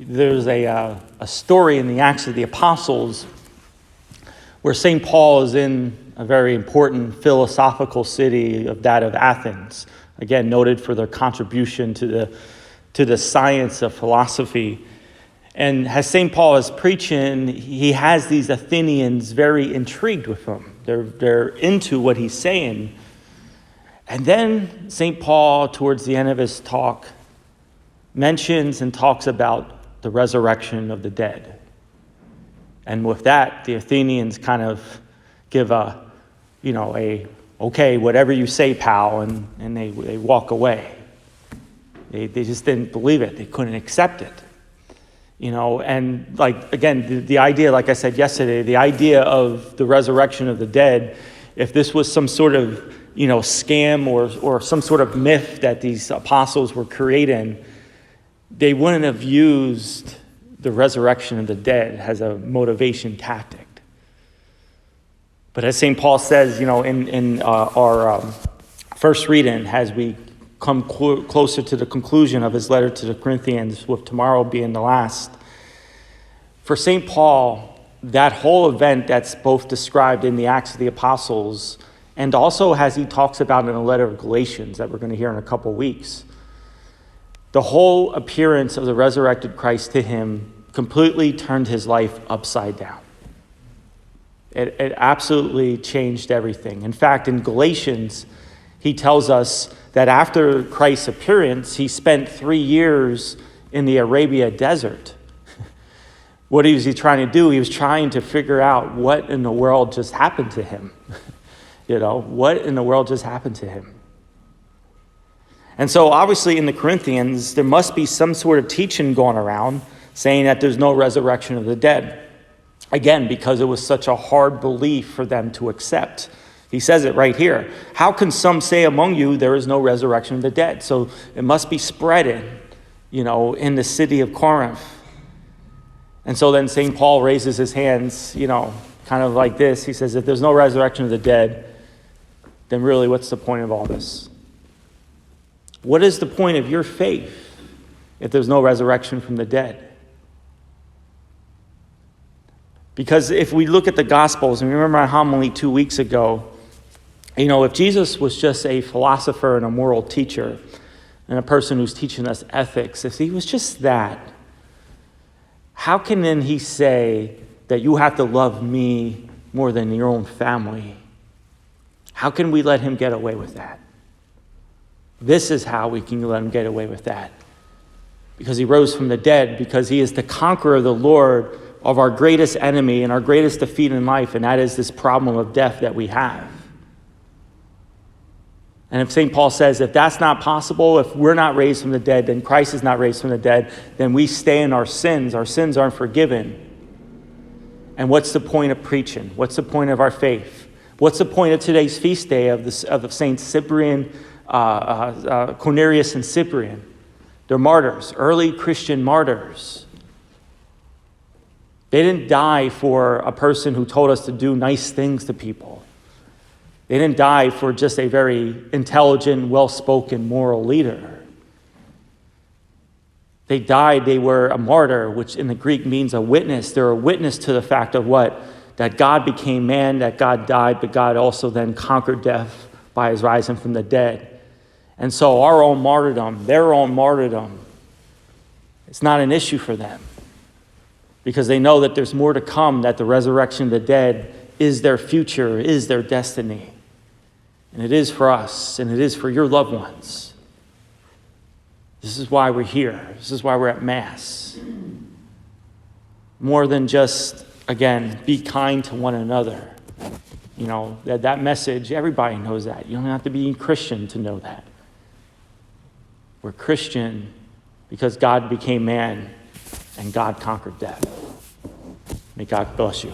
there's a story in the Acts of the Apostles where St. Paul is in a very important philosophical city of that of Athens, again noted for their contribution to the science of philosophy. And as St. Paul is preaching, he has these Athenians very intrigued with him. They're into what he's saying. And then St. Paul, towards the end of his talk, mentions and talks about the resurrection of the dead. And with that, the Athenians kind of give okay, whatever you say, pal, and they walk away. They just didn't believe it. They couldn't accept it. And again, the idea, like I said yesterday, the idea of the resurrection of the dead, if this was some sort of, scam or some sort of myth that these apostles were creating, they wouldn't have used the resurrection of the dead as a motivation tactic. But as St. Paul says, in our first reading, as we come closer to the conclusion of his letter to the Corinthians, with tomorrow being the last, for St. Paul, that whole event that's both described in the Acts of the Apostles and also as he talks about in the letter of Galatians that we're going to hear in a couple weeks, the whole appearance of the resurrected Christ to him completely turned his life upside down. It absolutely changed everything. In fact, in Galatians, he tells us that after Christ's appearance, he spent 3 years in the Arabia desert. What was he trying to do? He was trying to figure out what in the world just happened to him. What in the world just happened to him? And so obviously in the Corinthians, there must be some sort of teaching going around saying that there's no resurrection of the dead. Again, because it was such a hard belief for them to accept. He says it right here. How can some say among you there is no resurrection of the dead? So it must be spreading, in the city of Corinth. And so then St. Paul raises his hands, kind of like this. He says, if there's no resurrection of the dead, then really what's the point of all this? What is the point of your faith if there's no resurrection from the dead? Because if we look at the Gospels, and remember my homily 2 weeks ago, if Jesus was just a philosopher and a moral teacher and a person who's teaching us ethics, if he was just that, how can then he say that you have to love me more than your own family? How can we let him get away with that? This is how we can let him get away with that. Because he rose from the dead, because he is the conqueror, the Lord of our greatest enemy and our greatest defeat in life, and that is this problem of death that we have. And if St. Paul says, if that's not possible, if we're not raised from the dead, then Christ is not raised from the dead, then we stay in our sins aren't forgiven. And what's the point of preaching? What's the point of our faith? What's the point of today's feast day of Saint Cyprian, Cornelius and Cyprian? They're martyrs, early Christian martyrs. They didn't die for a person who told us to do nice things to people. They didn't die for just a very intelligent, well-spoken moral leader. They died, they were a martyr, which in the Greek means a witness. They're a witness to the fact of what? That God became man, that God died, but God also then conquered death by his rising from the dead. And so our own martyrdom, their own martyrdom, it's not an issue for them. Because they know that there's more to come, that the resurrection of the dead is their future, is their destiny. And it is for us, and it is for your loved ones. This is why we're here. This is why we're at Mass. More than just, again, be kind to one another. That message, everybody knows that. You don't have to be Christian to know that. We're Christian because God became man and God conquered death. May God bless you.